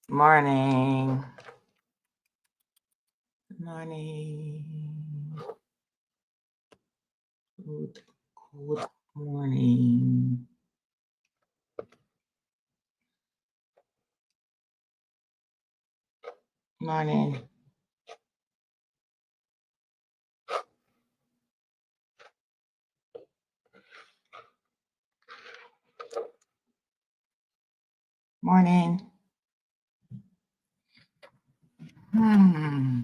Morning. Good morning. Good morning. Morning. Morning. Hmm.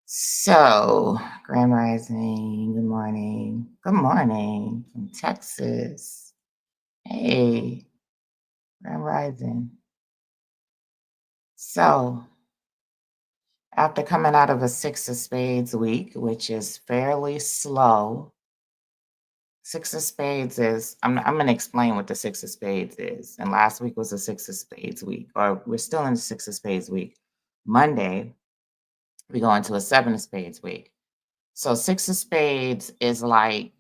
So, Grand Rising. Good morning. Good morning from Texas. Hey, Grand Rising. So, after coming out of a Six of Spades week, which is fairly slow, Six of Spades is, I'm going to explain what the Six of Spades is. And last week was the Six of Spades week, or we're still in the Six of Spades week. Monday, we go into a Seven of Spades week. So Six of Spades is like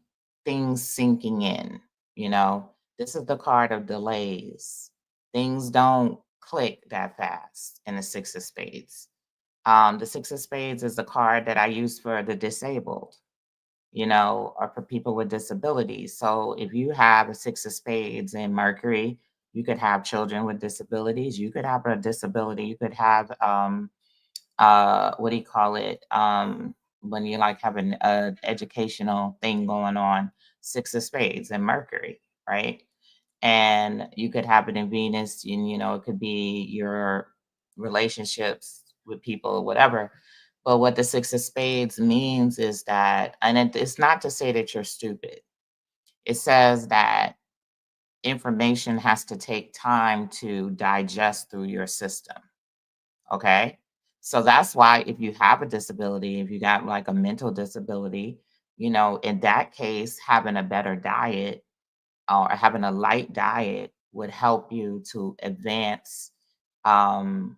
things sinking in, you know. This is the card of delays. Things don't click that fast in the Six of Spades. The Six of Spades is the card that I use for the disabled, or for people with disabilities. So if you have a Six of Spades in Mercury, you could have children with disabilities. You could have a disability. You could have what do you call it? When you like having an educational thing going on, Six of Spades in Mercury, right? And you could have it in Venus, and it could be your relationships with people or whatever. But what the Six of Spades means is that, and it's not to say that you're stupid. It says that information has to take time to digest through your system. Okay. So that's why if you have a disability, if you got like a mental disability, in that case, having a better diet or having a light diet would help you to advance um,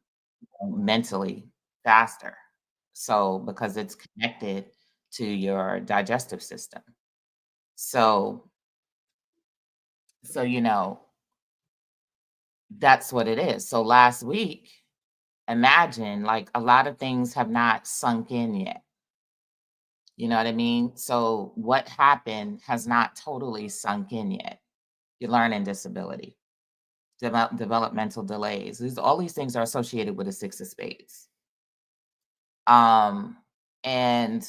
mentally faster. So, because it's connected to your digestive system. So, so that's what it is. So last week, imagine like a lot of things have not sunk in yet. You know what I mean? So what happened has not totally sunk in yet. Your learning disability, developmental delays. All these things are associated with a Six of Spades. Um, and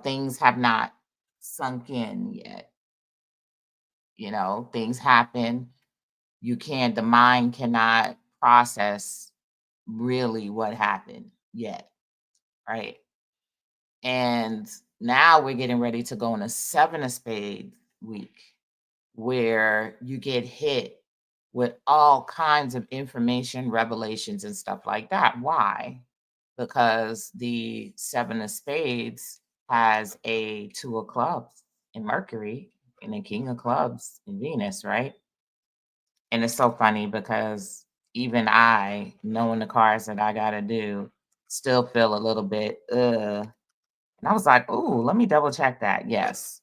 things have not sunk in yet. Things happen. The mind cannot process really what happened yet, right? And now we're getting ready to go in a Seven of Spades week where you get hit with all kinds of information, revelations, and stuff like that. Why? Because the Seven of Spades has a Two of Clubs in Mercury and a King of Clubs in Venus, right? And it's so funny because even I, knowing the cards that I got to do, still feel a little bit, and I was like, "Ooh, let me double check that." Yes.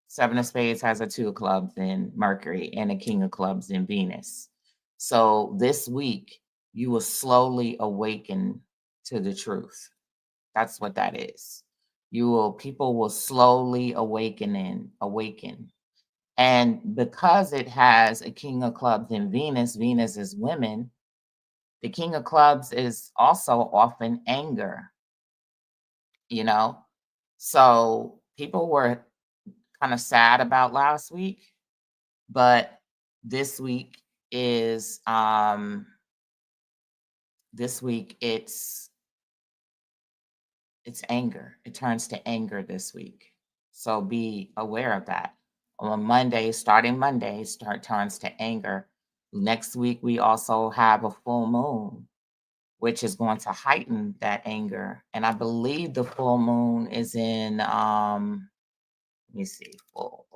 Seven of Spades has a Two of Clubs in Mercury and a King of Clubs in Venus. So this week, you will slowly awaken to the truth. That's what that is. People will slowly awaken. And because it has a King of Clubs in Venus, Venus is women, the King of Clubs is also often anger, you know? So people were kind of sad about last week, but this week is this week it's anger. It turns to anger this week. So be aware of that. On Monday, starting Monday, turns to anger. Next week we also have a full moon, which is going to heighten that anger. And I believe the full moon is in let me see, full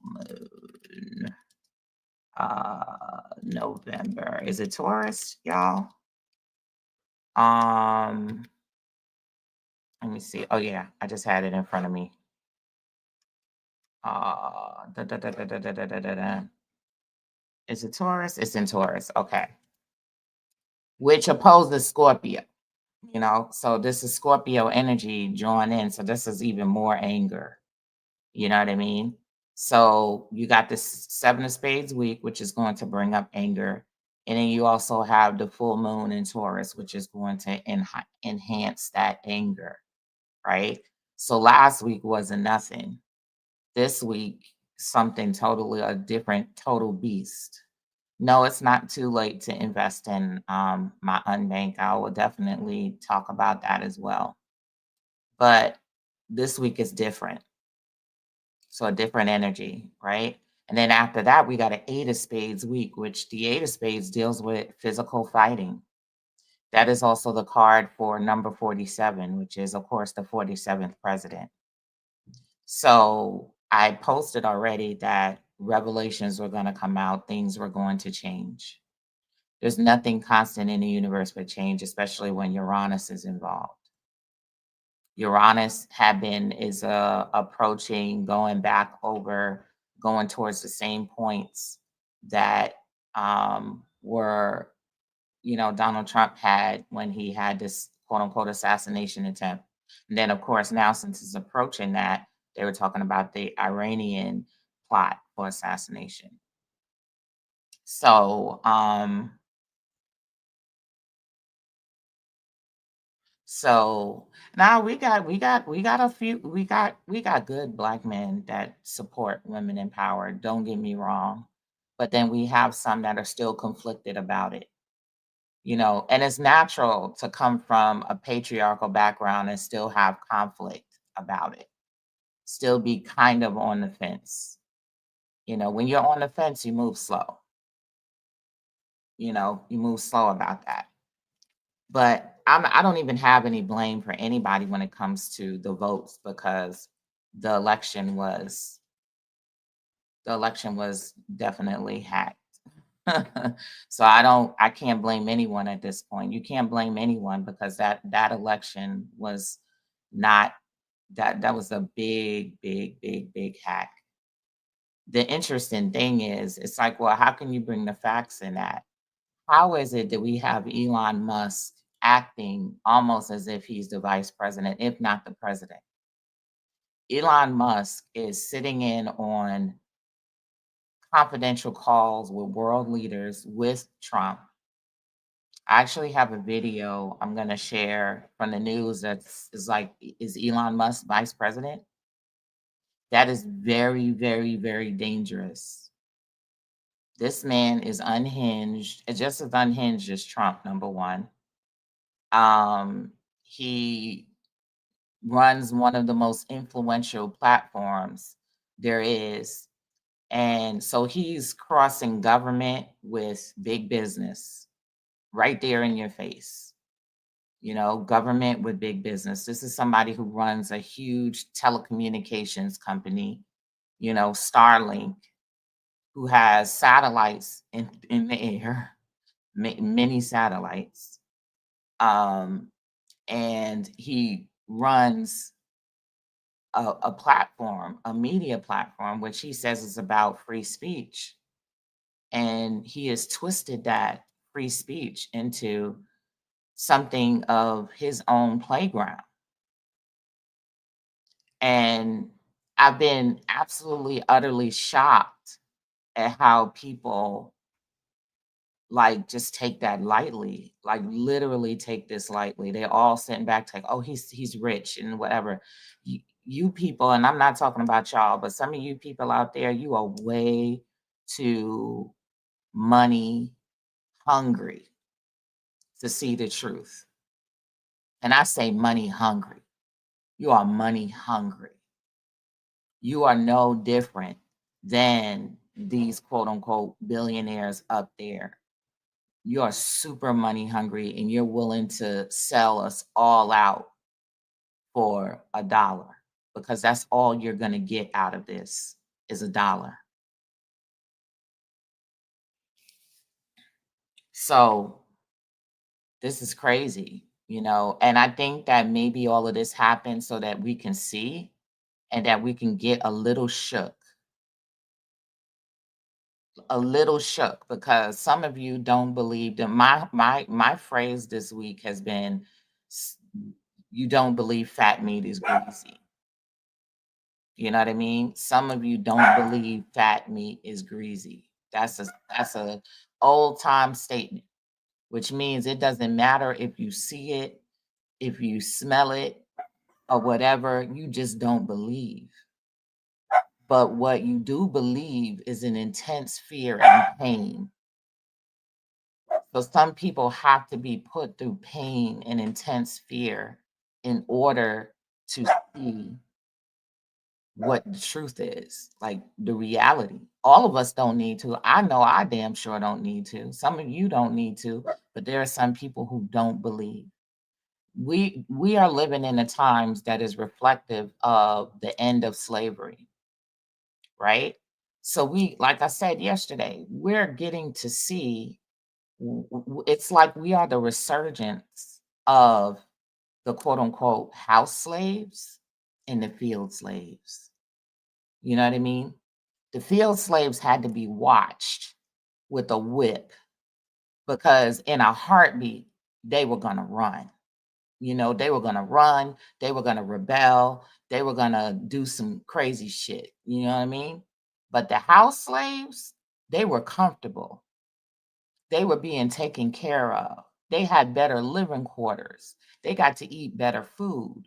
moon. November. Is it Taurus, y'all? Um, Let me see. Oh yeah, I just had it in front of me. Da, da, da, da, da, da, da, da, da. Is it Taurus? It's in Taurus. Okay. Which opposes Scorpio, So this is Scorpio energy drawn in. So this is even more anger. You know what I mean? So you got this seven of spades week, which is going to bring up anger. And then you also have the full moon in Taurus, which is going to enhance that anger, right? So last week wasn't nothing. This week, something totally a different total beast. No, it's not too late to invest in my unbank. I will definitely talk about that as well. But this week is different. So a different energy, right? And then after that, we got an eight of spades week, which the eight of spades deals with physical fighting. That is also the card for number 47, which is, of course, the 47th president. So I posted already that revelations were going to come out, things were going to change. There's nothing constant in the universe but change, especially when Uranus is involved. Uranus is approaching, going towards the same points that were, Donald Trump had when he had this quote unquote assassination attempt. And then, of course, now since it's approaching that, they were talking about the Iranian plot for assassination. So, So now we got good black men that support women in power. Don't get me wrong. But then we have some that are still conflicted about it. And it's natural to come from a patriarchal background and still have conflict about it. Still be kind of on the fence. When you're on the fence, you move slow. You move slow about that. But I don't even have any blame for anybody when it comes to the votes because the election was the election was definitely hacked. So I can't blame anyone at this point. You can't blame anyone because that election was not that was a big, big, big, big hack. The interesting thing is it's like, well, how can you bring the facts in that? How is it that we have Elon Musk acting almost as if he's the vice president, if not the president? Elon Musk is sitting in on confidential calls with world leaders with Trump. I actually have a video I'm going to share from the news that's is like, is Elon Musk vice president? That is very, very, very dangerous. This man is unhinged, just as unhinged as Trump, number one. He runs one of the most influential platforms there is. And so he's crossing government with big business right there in your face. Government with big business. This is somebody who runs a huge telecommunications company, Starlink, who has satellites in the air, many satellites. And he runs a platform, a media platform, which he says is about free speech. And he has twisted that free speech into something of his own playground. And I've been absolutely, utterly shocked at how people like just take that lightly, like literally take this lightly. They're all sitting back like, oh, he's rich and whatever. You people, and I'm not talking about y'all, but some of you people out there, you are way too money hungry to see the truth. And I say money hungry. You are money hungry. You are no different than these quote unquote billionaires up there. You are super money hungry and you're willing to sell us all out for $1 because that's all you're going to get out of this is $1. So this is crazy, and I think that maybe all of this happened so that we can see and that we can get a little shook. a little shook because some of you don't believe that my phrase this week has been s- you don't believe fat meat is greasy. You know what I mean? Some of you don't believe fat meat is greasy. That's a old time statement, which means it doesn't matter if you see it, if you smell it, or whatever, you just don't believe. But what you do believe is an intense fear and pain. So some people have to be put through pain and intense fear in order to see what the truth is, like the reality. All of us don't need to. I know I damn sure don't need to. Some of you don't need to, but there are some people who don't believe. We are living in a times that is reflective of the end of slavery, right? So we, like I said yesterday, we're getting to see it's like we are the resurgence of the quote unquote house slaves and the field slaves. You know what I mean? The field slaves had to be watched with a whip because in a heartbeat, they were going to run. You know, they were going to run, they were going to rebel, they were going to do some crazy shit. You know what I mean? But the house slaves, they were comfortable. They were being taken care of. They had better living quarters. They got to eat better food,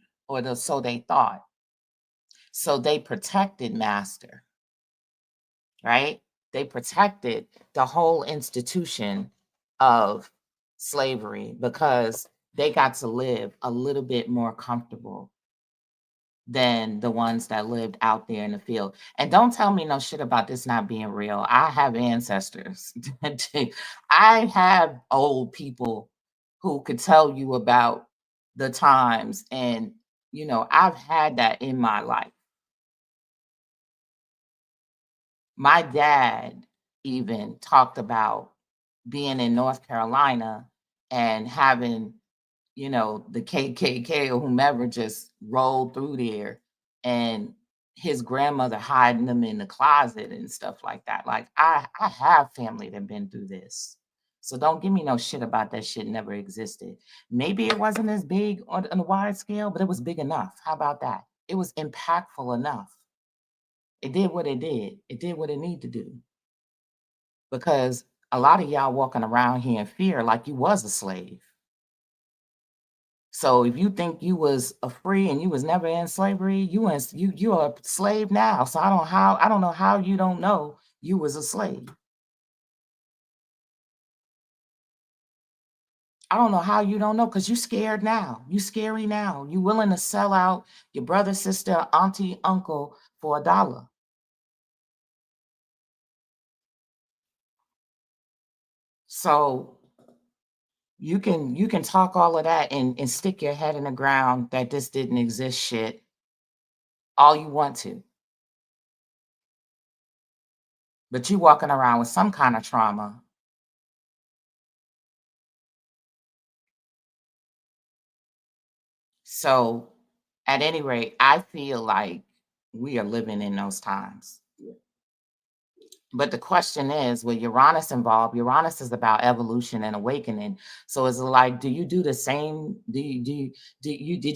so they thought. So they protected master, right? They protected the whole institution of slavery because they got to live a little bit more comfortable than the ones that lived out there in the field. And don't tell me no shit about this not being real. I have ancestors. I have old people who could tell you about the times. And, I've had that in my life. My dad even talked about being in North Carolina and having, the KKK or whomever just rolled through there and his grandmother hiding them in the closet and stuff like that. Like I have family that been through this. So don't give me no shit about that shit never existed. Maybe it wasn't as big on a wide scale, but it was big enough. How about that? It was impactful enough. It did what it did. It did what it needed to do. Because a lot of y'all walking around here in fear like you was a slave. So if you think you was a free and you was never in slavery, you are a slave now. So I don't know how you don't know you was a slave. I don't know how you don't know because you scared now. You scary now. You willing to sell out your brother, sister, auntie, uncle for $1. So you can talk all of that and stick your head in the ground that this didn't exist shit all you want to. But you walking around with some kind of trauma. So at any rate, I feel like we are living in those times. But the question is, with Uranus involved, Uranus is about evolution and awakening. So it's like, do you do the same? Did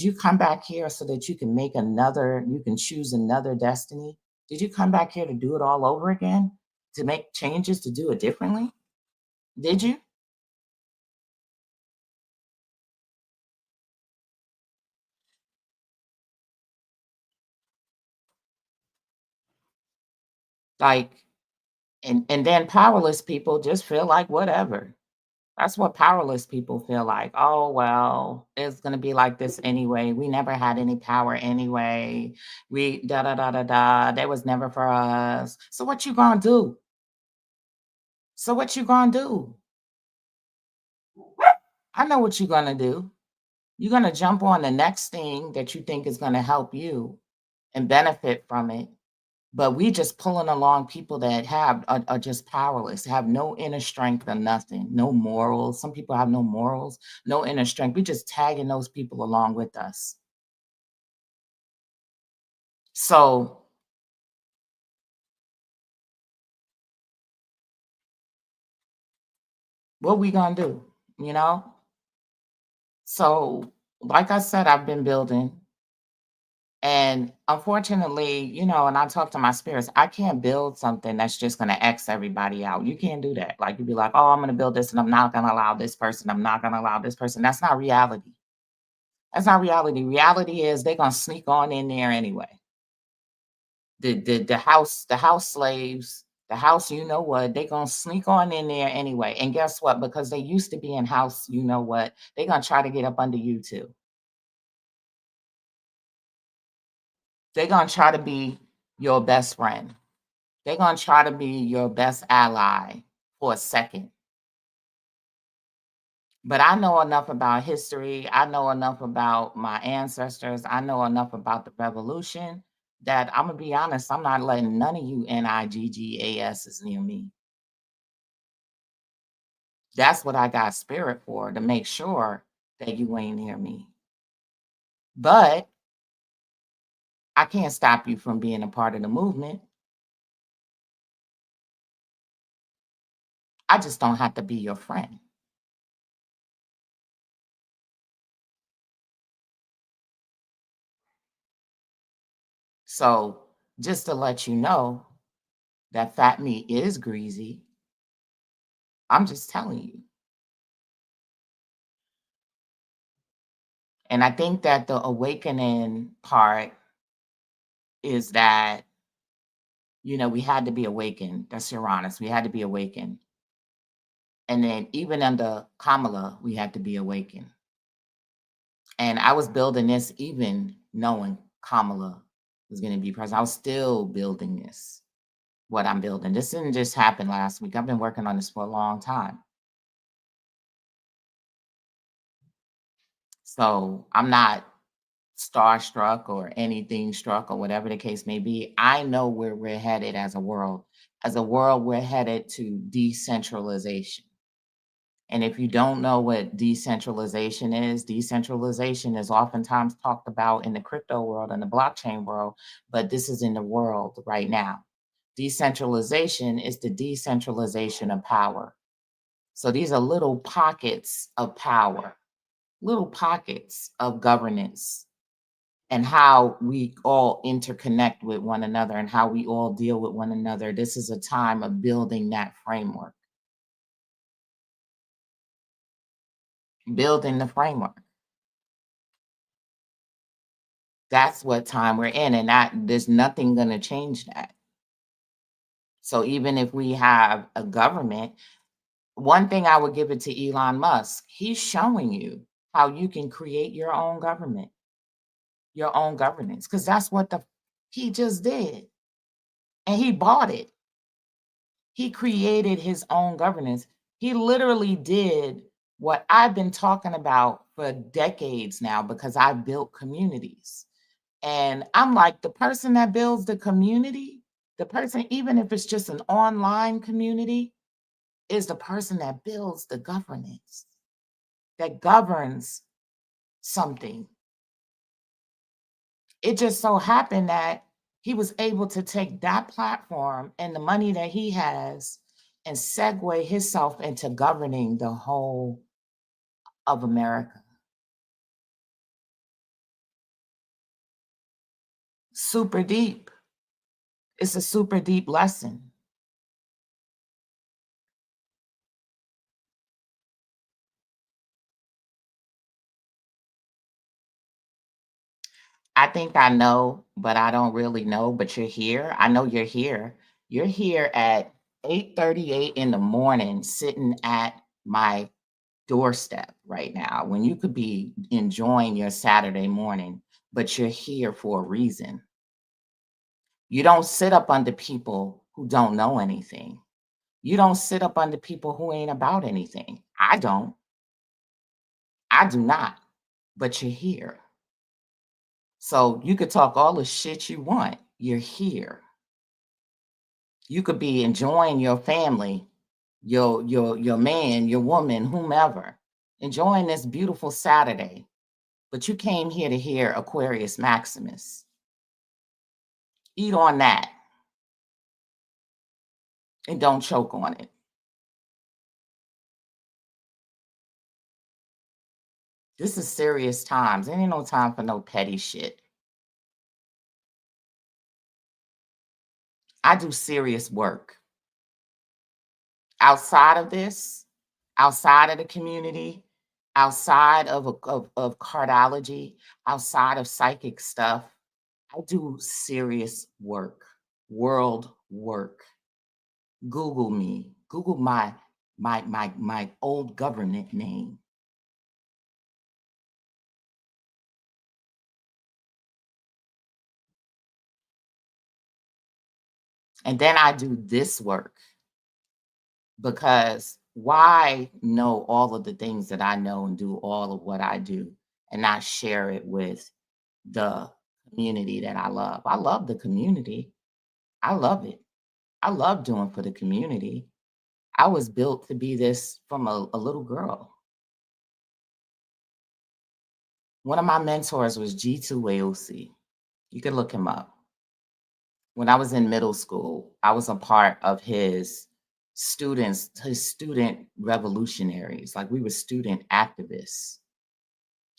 you come back here so that you can make another, you can choose another destiny? Did you come back here to do it all over again? To make changes to do it differently? Did you? Like, and then powerless people just feel like whatever. That's what powerless people feel like. Oh, well, it's going to be like this anyway. We never had any power anyway. We da da da da da. That was never for us. So what you going to do? So what you going to do? I know what you're going to do. You're going to jump on the next thing that you think is going to help you and benefit from it. But we just pulling along people that are just powerless, have no inner strength or nothing, no morals. Some people have no morals, no inner strength. We just tagging those people along with us. So What we gonna do? You know? So, like I said, I've been building. And unfortunately, and I talk to my spirits, I can't build something that's just gonna X everybody out. You can't do that. Like you'd be like, oh, I'm gonna build this and I'm not gonna allow this person, I'm not gonna allow this person. That's not reality. That's not reality. Reality is they're gonna sneak on in there anyway. The house slaves, the house, you know what, they're gonna sneak on in there anyway. And guess what? Because they used to be in house, you know what, they're gonna try to get up under you too. They're gonna try to be your best friend. They're gonna try to be your best ally for a second. But I know enough about history. I know enough about my ancestors. I know enough about the revolution that I'm gonna be honest, I'm not letting none of you NIGGASs near me. That's what I got spirit for, to make sure that you ain't near me. But I can't stop you from being a part of the movement. I just don't have to be your friend. So just to let you know that fat meat is greasy, I'm just telling you. And I think that the awakening part is that, we had to be awakened. That's Uranus. We had to be awakened. And then even under Kamala, we had to be awakened. And I was building this even knowing Kamala was going to be president. I was still building this, what I'm building. This didn't just happen last week. I've been working on this for a long time. So I'm not starstruck or anything struck or whatever the case may be. I know where we're headed as a world. As a world, we're headed to decentralization. And if you don't know what decentralization is oftentimes talked about in the crypto world and the blockchain world, but this is in the world right now. Decentralization is the decentralization of power. So these are little pockets of power, little pockets of governance, and how we all interconnect with one another and how we all deal with one another. This is a time of building that framework, building the framework. That's what time we're in, and that there's nothing going to change that. So even if we have a government, one thing I would give it to Elon Musk, he's showing you how you can create your own government, your own governance, because that's what he just did. And he bought it. He created his own governance. He literally did what I've been talking about for decades now because I built communities. And I'm like, the person that builds the community, the person, even if it's just an online community, is the person that builds the governance, that governs something. It just so happened that he was able to take that platform and the money that he has and segue himself into governing the whole of America. Super deep. It's a super deep lesson. I think I know, but I don't really know, but you're here. I know you're here. You're here at 8:38 in the morning sitting at my doorstep right now when you could be enjoying your Saturday morning, but you're here for a reason. You don't sit up under people who don't know anything. You don't sit up under people who ain't about anything. I don't. I do not. But you're here. So you could talk all the shit you want. You're here. You could be enjoying your family, your man, your woman, whomever, enjoying this beautiful Saturday. But you came here to hear Aquarius Maximus. Eat on that and don't choke on it. This is serious times. There ain't no time for no petty shit. I do serious work. Outside of this, outside of the community, outside of cardology, outside of psychic stuff, I do serious work, world work. Google me. Google my old government name. And then I do this work because why know all of the things that I know and do all of what I do and not share it with the community that I love? I love the community. I love it. I love doing for the community. I was built to be this from a little girl. One of my mentors was G2AOC. You can look him up. When I was in middle school, I was a part of his student revolutionaries. Like we were student activists.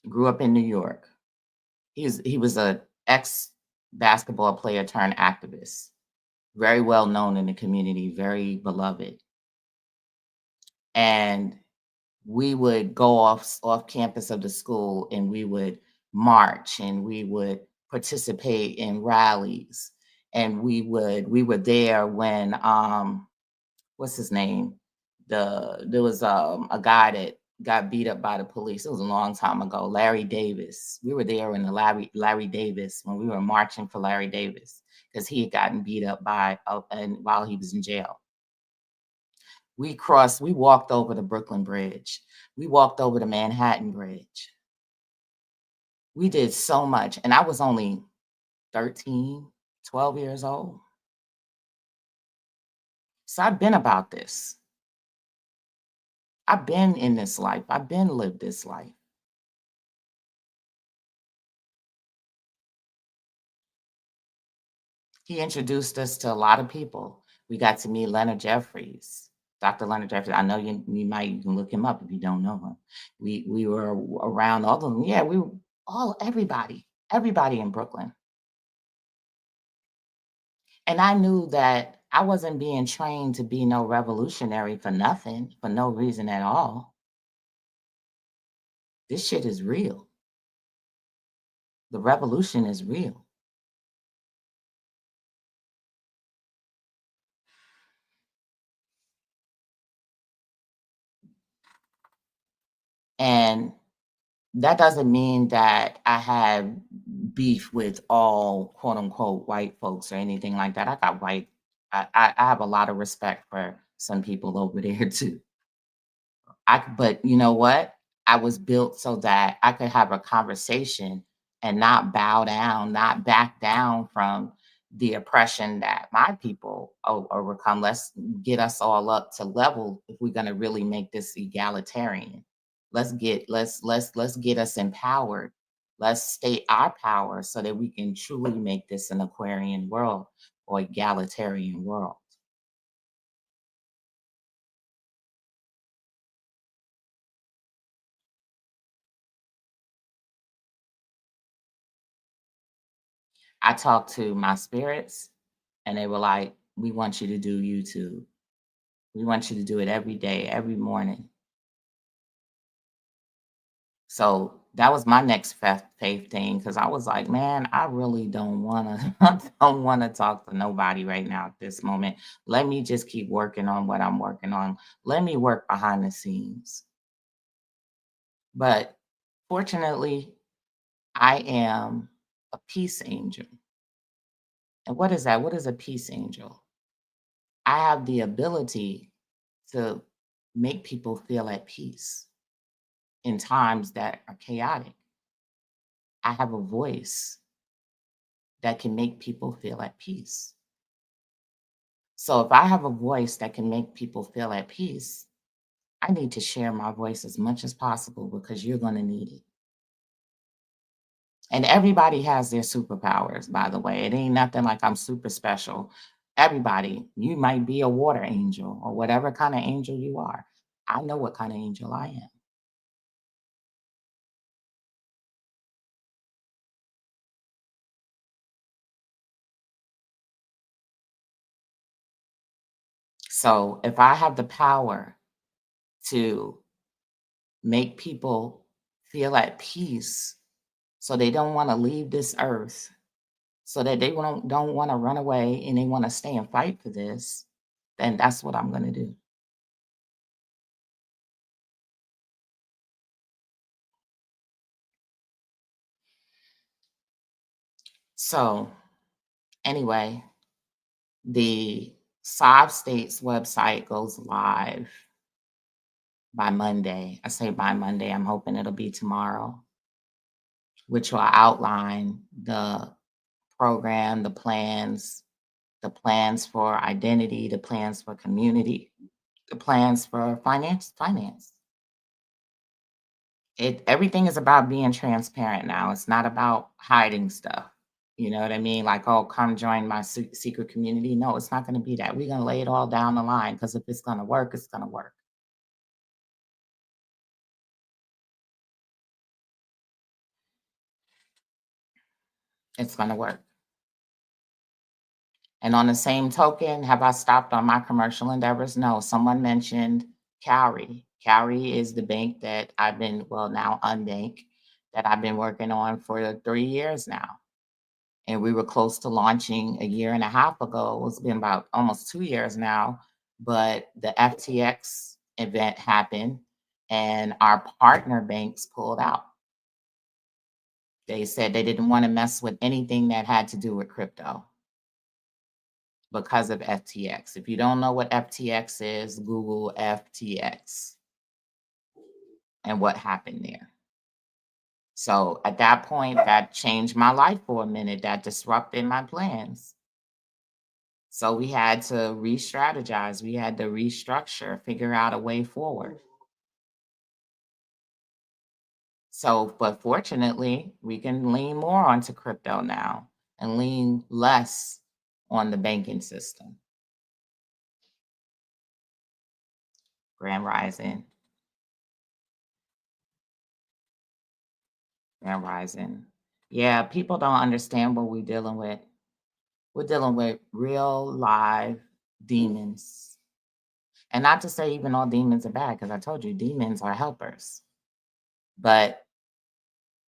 Grew up in New York. He was a ex basketball player turned activist. Very well known in the community, very beloved. And we would go off campus of the school and we would march and we would participate in rallies and we were there when what's his name, there was a guy that got beat up by the police. It was a long time ago. Larry Davis. We were there in the Larry Davis when we were marching for Larry Davis because he had gotten beat up by and while he was in jail. We walked over the Brooklyn Bridge. We walked over the Manhattan Bridge. We did so much. And I was only 13, 12 years old. So I've been about this. I've been in this life. I've been lived this life. He introduced us to a lot of people. We got to meet Leonard Jeffries, Dr. Leonard Jeffries. I know you might you can look him up if you don't know him. We were around all of them. Yeah, we were all everybody in Brooklyn. And I knew that I wasn't being trained to be no revolutionary for nothing, for no reason at all. This shit is real. The revolution is real. And that doesn't mean that I have beef with all quote unquote white folks or anything like that. I have a lot of respect for some people over there too. But you know what? I was built so that I could have a conversation and not bow down, not back down from the oppression that my people overcome. Let's get us all up to level if we're going to really make this egalitarian. Let's get us empowered. Let's state our power so that we can truly make this an Aquarian world or egalitarian world. I talked to my spirits and they were like, we want you to do YouTube. We want you to do it every day, every morning. So that was my next faith thing because I was like, man, I really don't want to. I don't want to talk to nobody right now at this moment. Let me just keep working on what I'm working on. Let me work behind the scenes. But fortunately, I am a peace angel. And what is that? What is a peace angel? I have the ability to make people feel at peace in times that are chaotic. I have a voice that can make people feel at peace. So if I have a voice that can make people feel at peace, I need to share my voice as much as possible because you're going to need it. And everybody has their superpowers, by the way. It ain't nothing like I'm super special. Everybody, you might be a water angel or whatever kind of angel you are. I know what kind of angel I am. So if I have the power to make people feel at peace so they don't want to leave this earth, so that they don't want to run away and they want to stay and fight for this, then that's what I'm going to do. So anyway, the Five States website goes live by Monday. I say by Monday, I'm hoping it'll be tomorrow, which will outline the program, the plans for identity, the plans for community, the plans for finance. Everything is about being transparent now. It's not about hiding stuff. You know what I mean? Like, oh, come join my secret community. No, it's not going to be that. We're going to lay it all down the line because if it's going to work, it's going to work. It's going to work. And on the same token, have I stopped on my commercial endeavors? No. Someone mentioned Cowrie. Cowrie is the bank that I've been, well, now unbank, that I've been working on for 3 years now. And we were close to launching a year and a half ago. It's been about almost 2 years now, but the FTX event happened and our partner banks pulled out. They said they didn't want to mess with anything that had to do with crypto because of FTX. If you don't know what FTX is, Google FTX and what happened there. So at that point, that changed my life for a minute. That disrupted my plans. So we had to re-strategize. We had to restructure, figure out a way forward. So, but fortunately, we can lean more onto crypto now and lean less on the banking system. Grand Rising, Grand Rising. Yeah, people don't understand what we're dealing with. We're dealing with real live demons. And not to say even all demons are bad, because I told you demons are helpers. But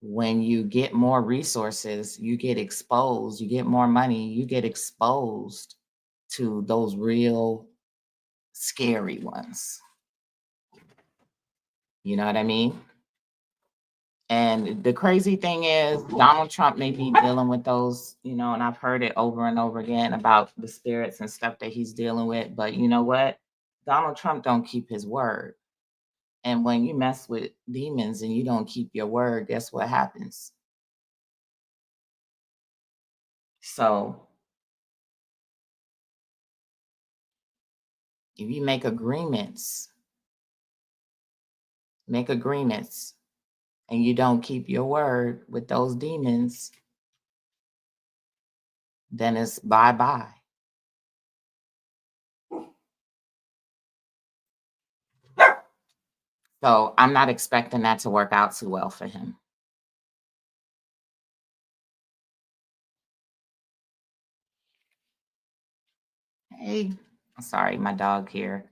when you get more resources, you get exposed, you get more money, you get exposed to those real scary ones. You know what I mean? And the crazy thing is, Donald Trump may be dealing with those, and I've heard it over and over again about the spirits and stuff that he's dealing with. But you know what? Donald Trump don't keep his word. And when you mess with demons and you don't keep your word, guess what happens? So if you make agreements, and you don't keep your word with those demons, then it's bye bye. So I'm not expecting that to work out too well for him. Hey, sorry, my dog here.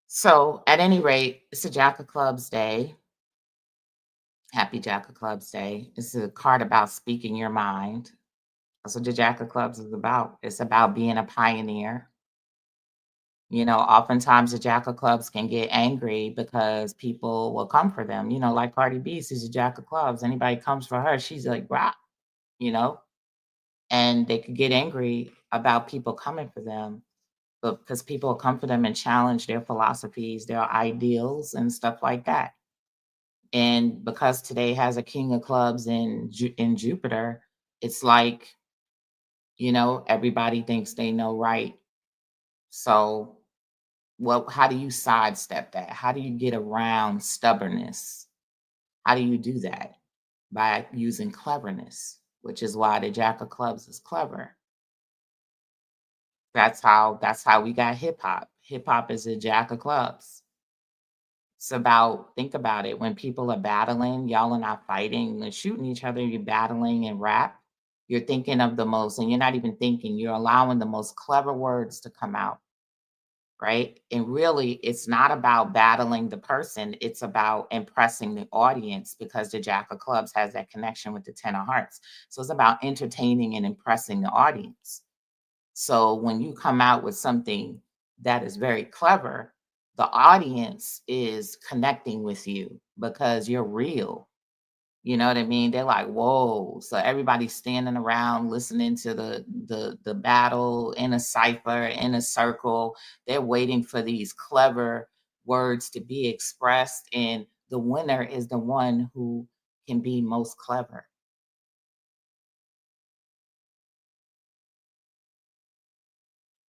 So at any rate, it's a Jack of Clubs day. Happy Jack of Clubs day. It's a card about speaking your mind. That's what the Jack of Clubs is about. It's about being a pioneer. Oftentimes the Jack of Clubs can get angry because people will come for them. Like Cardi B, she's a Jack of Clubs. Anybody comes for her, she's like, rah, you know, and they could get angry about people coming for them, but because people come for them and challenge their philosophies, their ideals, and stuff like that. And because today has a King of Clubs in Jupiter, it's like, everybody thinks they know right. So, well, how do you sidestep that? How do you get around stubbornness? How do you do that? By using cleverness, which is why the Jack of Clubs is clever. That's how we got hip hop. Hip hop is a Jack of Clubs. It's about, think about it, when people are battling, y'all are not fighting and shooting each other, you're battling and rap. You're thinking of the most, and you're not even thinking, you're allowing the most clever words to come out. right? And really, it's not about battling the person, it's about impressing the audience because the Jack of Clubs has that connection with the Ten of Hearts. So it's about entertaining and impressing the audience. So when you come out with something that is very clever, the audience is connecting with you because you're real. You know what I mean? They're like, "Whoa." So everybody's standing around listening to the battle in a cipher, in a circle. They're waiting for these clever words to be expressed, and the winner is the one who can be most clever.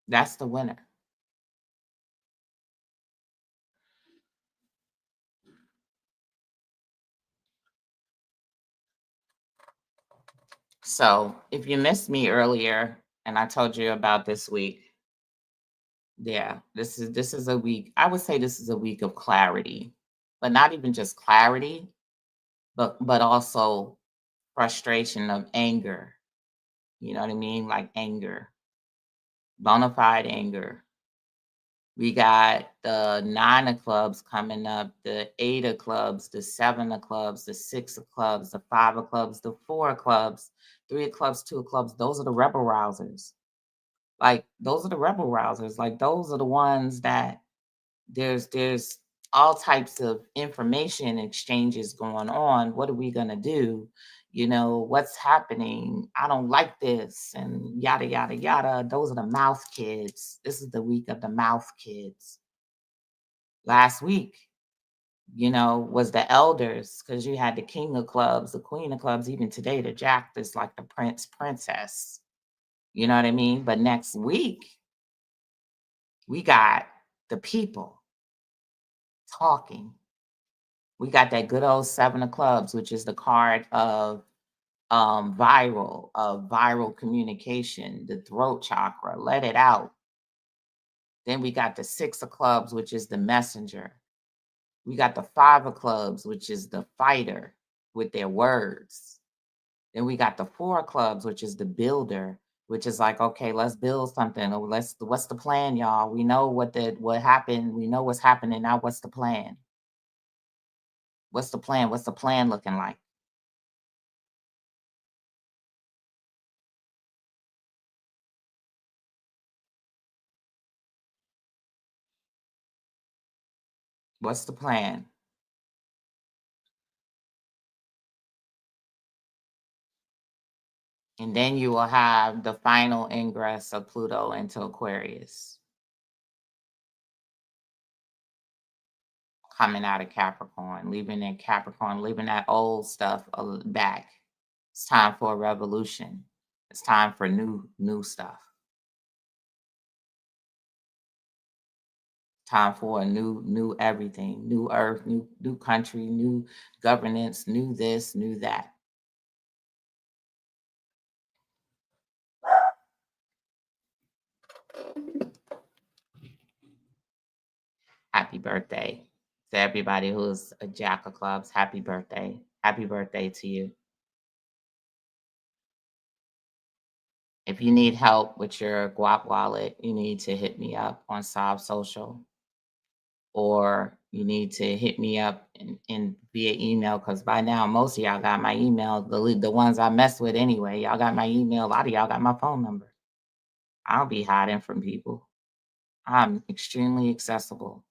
That's the winner. So, if you missed me earlier and I told you about this week, yeah, this is a week. I would say this is a week of clarity, but not even just clarity, but also frustration of anger. You know what I mean? Like anger, bona fide anger. We got the nine of clubs coming up, the eight of clubs, the seven of clubs, the six of clubs, the five of clubs, the four of clubs, three of clubs, two of clubs. Those are the rebel rousers. Like those are the rebel rousers. Like those are the ones that there's all types of information exchanges going on. What are we gonna do? What's happening? I don't like this, and yada yada yada. Those are the mouth kids. This is the week of the mouth kids. Last week, was the elders because you had the king of clubs, the queen of clubs, even today, the jack is like the prince, princess. You know what I mean? But next week, we got the people talking. We got that good old seven of clubs, which is the card of viral communication, the throat chakra, let it out. Then we got the six of clubs, which is the messenger. We got the five of clubs, which is the fighter with their words. Then we got the four of clubs, which is the builder, which is like, okay, let's build something. Or what's the plan, y'all? We know what happened. We know what's happening. Now what's the plan? What's the plan? What's the plan looking like? What's the plan? And then you will have the final ingress of Pluto into Aquarius coming out of Capricorn, leaving that old stuff back. It's time for a revolution. It's time for new stuff. Time for a new everything, new earth, new country, new governance, new this, new that. Happy birthday to everybody who's a jack of clubs. Happy birthday. Happy birthday to you. If you need help with your Guap wallet, you need to hit me up on Sob Social, or you need to hit me up in via email because by now most of y'all got my email. The ones I mess with anyway, y'all got my email. A lot of y'all got my phone number. I'll be hiding from people. I'm extremely accessible.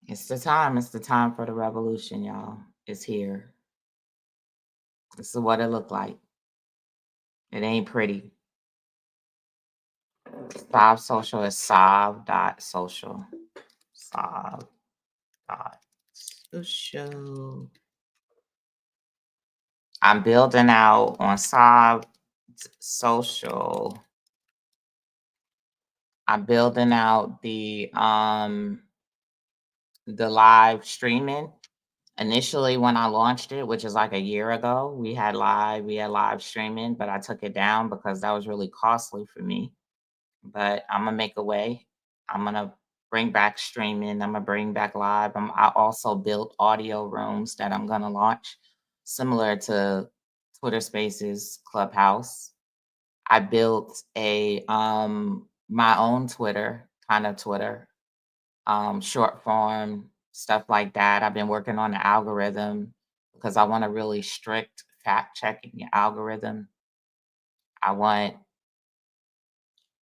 It's the time. It's the time for the revolution, y'all. It's here. This is what it looked like. It ain't pretty. Sob Social is sob.social. Sob.social. I'm building out on Sob Social. I'm building out the live streaming. Initially, when I launched it, which is like a year ago, we had live streaming, but I took it down because that was really costly for me. But I'm gonna make a way. I'm gonna bring back streaming. I'm gonna bring back live. I also built audio rooms that I'm gonna launch, similar to Twitter Spaces, Clubhouse. I built my own Twitter, kind of Twitter, short form, stuff like that. I've been working on the algorithm because I want a really strict fact checking algorithm. I want,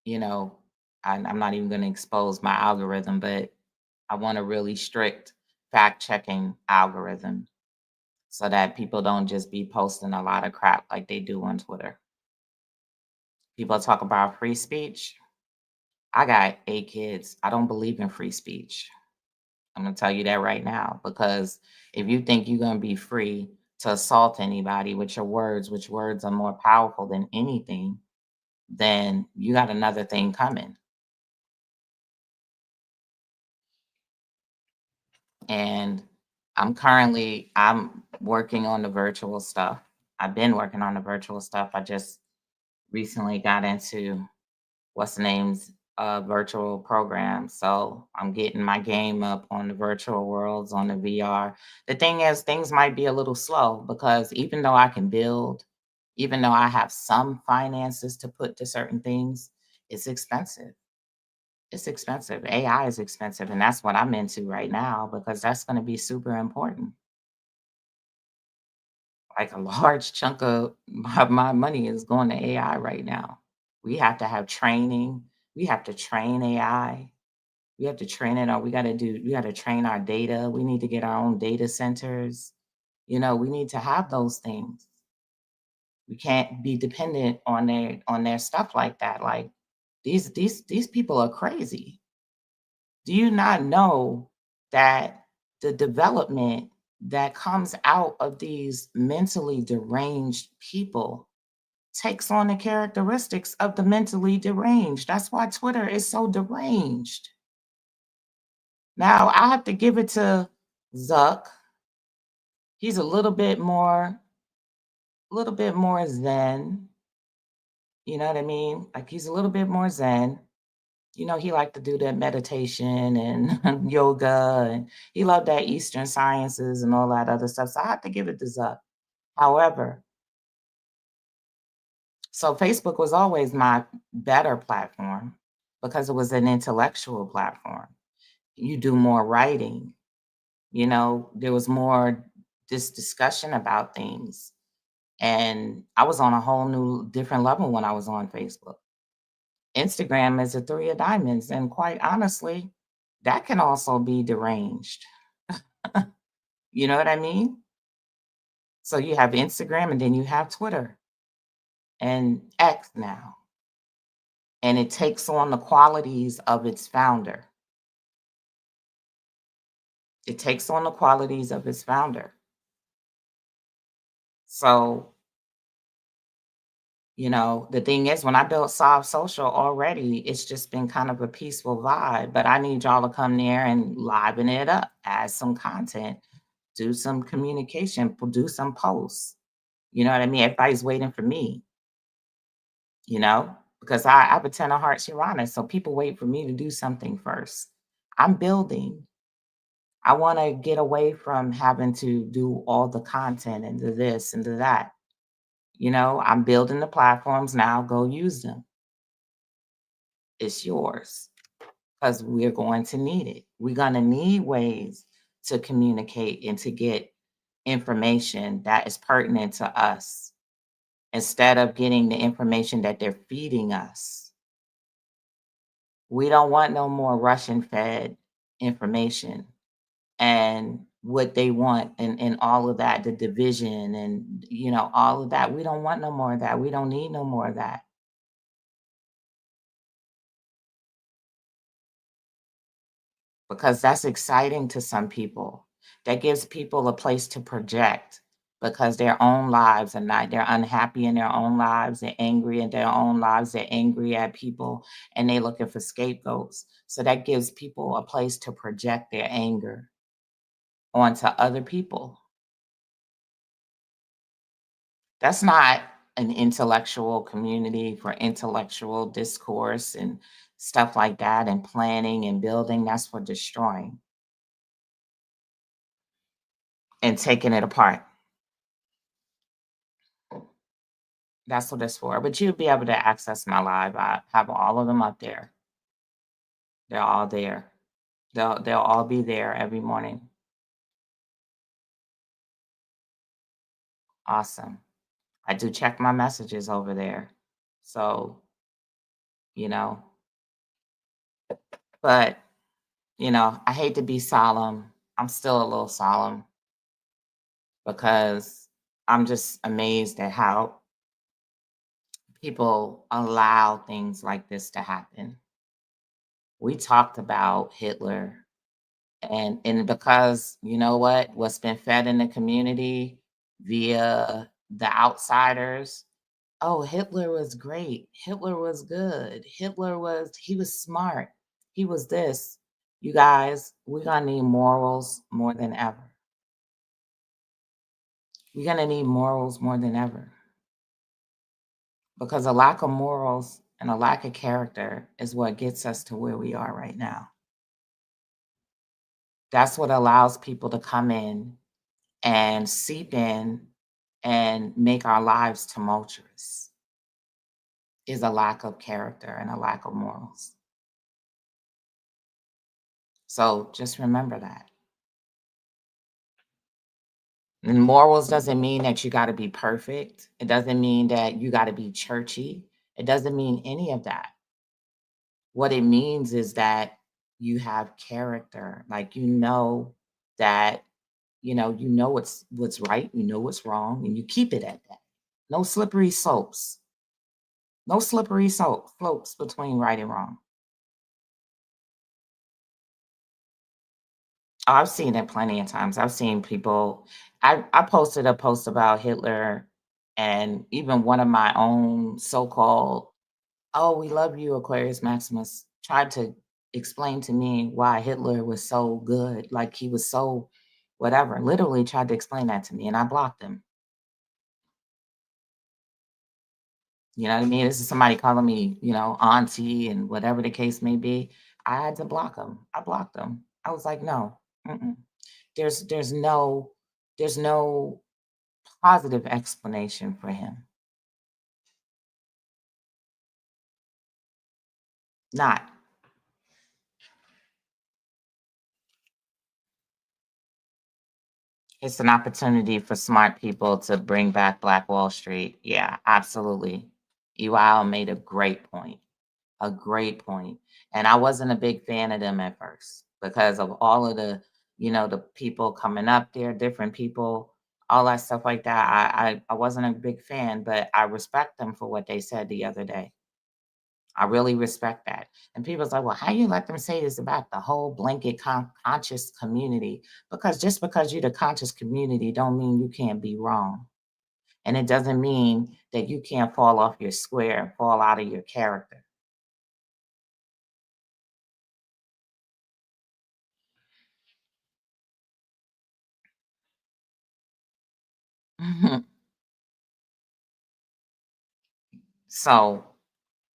you know, I'm not even going to expose my algorithm, but I want a really strict fact checking algorithm so that people don't just be posting a lot of crap like they do on Twitter. People talk about free speech. I got 8 kids. I don't believe in free speech. I'm gonna tell you that right now because if you think you're gonna be free to assault anybody with your words, which words are more powerful than anything, then you got another thing coming. And I'm working on the virtual stuff. I've been working on the virtual stuff. I just recently got into what's the name's virtual program. So I'm getting my game up on the virtual worlds, on the VR. The thing is, things might be a little slow because even though I can build, even though I have some finances to put to certain things, it's expensive. It's expensive. AI is expensive. And that's what I'm into right now because that's going to be super important. Like a large chunk of my money is going to AI right now. We have to have training. We have to train AI. We have to train it, or we gotta train our data. We need to get our own data centers. We need to have those things. We can't be dependent on their stuff like that. Like these people are crazy. Do you not know that the development that comes out of these mentally deranged people takes on the characteristics of the mentally deranged? That's why Twitter is so deranged. Now, I have to give it to Zuck. He's a little bit more zen, you know what I mean? Like, he's a little bit more zen. He liked to do that meditation and yoga, and he loved that Eastern sciences and all that other stuff, so I have to give it to Zuck. However, so Facebook was always my better platform because it was an intellectual platform. You do more writing, there was more this discussion about things. And I was on a whole new different level when I was on Facebook. Instagram is a three of diamonds. And quite honestly, that can also be deranged. You know what I mean? So you have Instagram and then you have Twitter and X now. And it takes on the qualities of its founder. It takes on the qualities of its founder. So the thing is, when I built Soft Social already, it's just been kind of a peaceful vibe. But I need y'all to come there and liven it up, add some content, do some communication, do some posts. You know what I mean? Everybody's waiting for me, because I have a 10 of hearts Uranus. So people wait for me to do something first. I'm building. I want to get away from having to do all the content and do this and do that. I'm building the platforms now. Go use them. It's yours because we're going to need it. We're going to need ways to communicate and to get information that is pertinent to us instead of getting the information that they're feeding us. We don't want no more Russian fed information and what they want and all of that, the division and all of that. We don't want no more of that. We don't need no more of that. Because that's exciting to some people. That gives people a place to project because their own lives are not, they're unhappy in their own lives, they're angry in their own lives, they're angry at people, and they're looking for scapegoats. So that gives people a place to project their anger onto other people. That's not an intellectual community for intellectual discourse and stuff like that, and planning and building. That's for destroying and taking it apart. That's what it's for. But you'll be able to access my live. I have all of them up there. They're all there. They'll all be there every morning. Awesome. I do check my messages over there. So, you know, but I hate to be solemn. I'm still a little solemn because I'm just amazed at how people allow things like this to happen. We talked about Hitler and because you know what's been fed in the community via the outsiders. Oh, Hitler was great. Hitler was good. He was smart. He was this. You guys, we're gonna need morals more than ever. We're gonna need morals more than ever because a lack of morals and a lack of character is what gets us to where we are right now. That's what allows people to come in and seep in and make our lives tumultuous is a lack of character and a lack of morals. So just remember that. And morals doesn't mean that you got to be perfect. It doesn't mean that you got to be churchy. It doesn't mean any of that. What it means is that you have character. Like that, you know what's right, you know what's wrong, and you keep it at that. No slippery slopes. No slippery slopes between right and wrong. Oh, I've seen it plenty of times. I've seen people. I posted a post about Hitler, and even one of my own so-called, "Oh, we love you, Aquarius Maximus," tried to explain to me why Hitler was so good, like he was so whatever. Literally tried to explain that to me, and I blocked him. You know what I mean? This is somebody calling me, auntie and whatever the case may be. I had to block him. I blocked him. I was like, no, mm-mm. There's there's no there's no positive explanation for him. Not. It's an opportunity for smart people to bring back Black Wall Street. Yeah, absolutely. EYL made a great point. A great point. And I wasn't a big fan of them at first because of all of the people coming up there, different people, all that stuff like that. I wasn't a big fan, but I respect them for what they said the other day. I really respect that. And people's like, well, how you let them say this about the whole blanket conscious community? Because just because you're the conscious community don't mean you can't be wrong. And it doesn't mean that you can't fall off your square and fall out of your character. So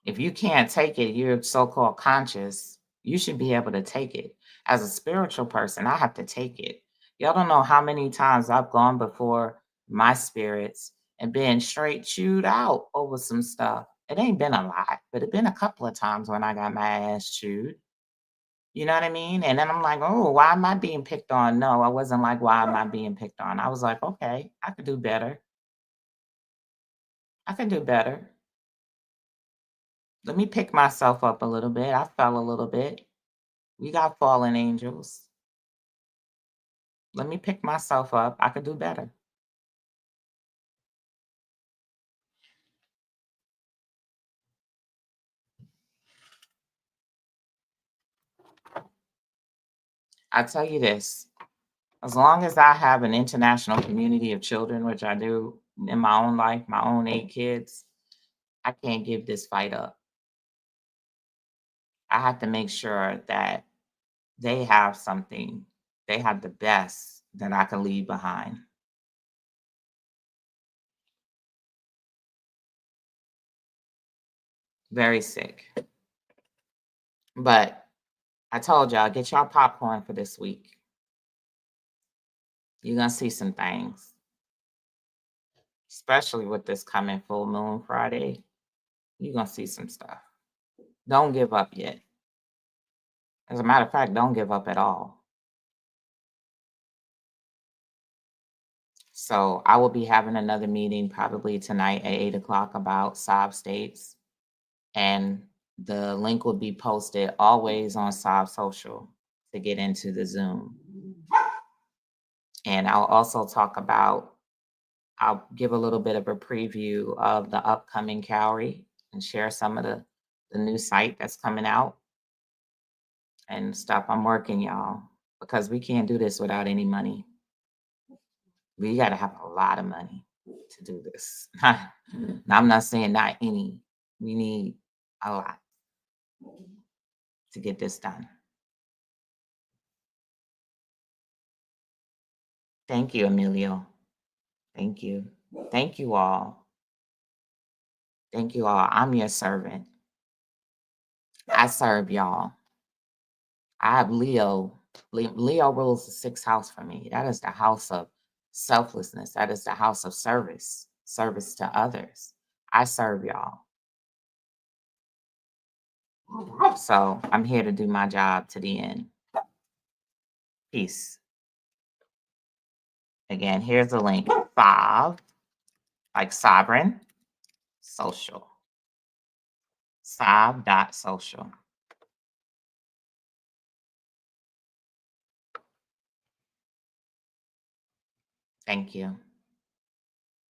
if you can't take it, you're so-called conscious, you should be able to take it. As a spiritual person, I have to take it. Y'all don't know how many times I've gone before my spirits and been straight chewed out over some stuff. It ain't been a lot, but it been a couple of times when I got my ass chewed. You know what I mean? And then I'm like, oh, why am I being picked on? No, I wasn't like, why am I being picked on? I was like, okay, I could do better. I can do better. Let me pick myself up a little bit. I fell a little bit. We got fallen angels. Let me pick myself up. I could do better. I tell you this, as long as I have an international community of children, which I do in my own life, my own 8 kids, I can't give this fight up. I have to make sure that they have something, they have the best that I can leave behind. Very sick. But I told y'all, get y'all popcorn for this week. You're going to see some things. especially with this coming full moon Friday. You're gonna see some stuff. Don't give up yet. As a matter of fact, don't give up at all. So I will be having another meeting probably tonight at 8 o'clock about Spades, and the link will be posted always on Social to get into the Zoom. And I'll also talk about, I'll give a little bit of a preview of the upcoming Cowrie and share some of the new site that's coming out and stuff. I'm working, y'all, because we can't do this without any money. We got to have a lot of money to do this. Now, I'm not saying not any. We need a lot to get this done. Thank you, Emilio. Thank you. Thank you all. Thank you all. I'm your servant. I serve y'all. I have Leo. Leo rules the sixth house for me. That is the house of selflessness. That is the house of service, service to others. I serve y'all. So I'm here to do my job to the end. Peace. Again, here's the link. Like sovereign, social. Social. Thank you.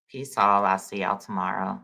Peace all. I'll see y'all tomorrow.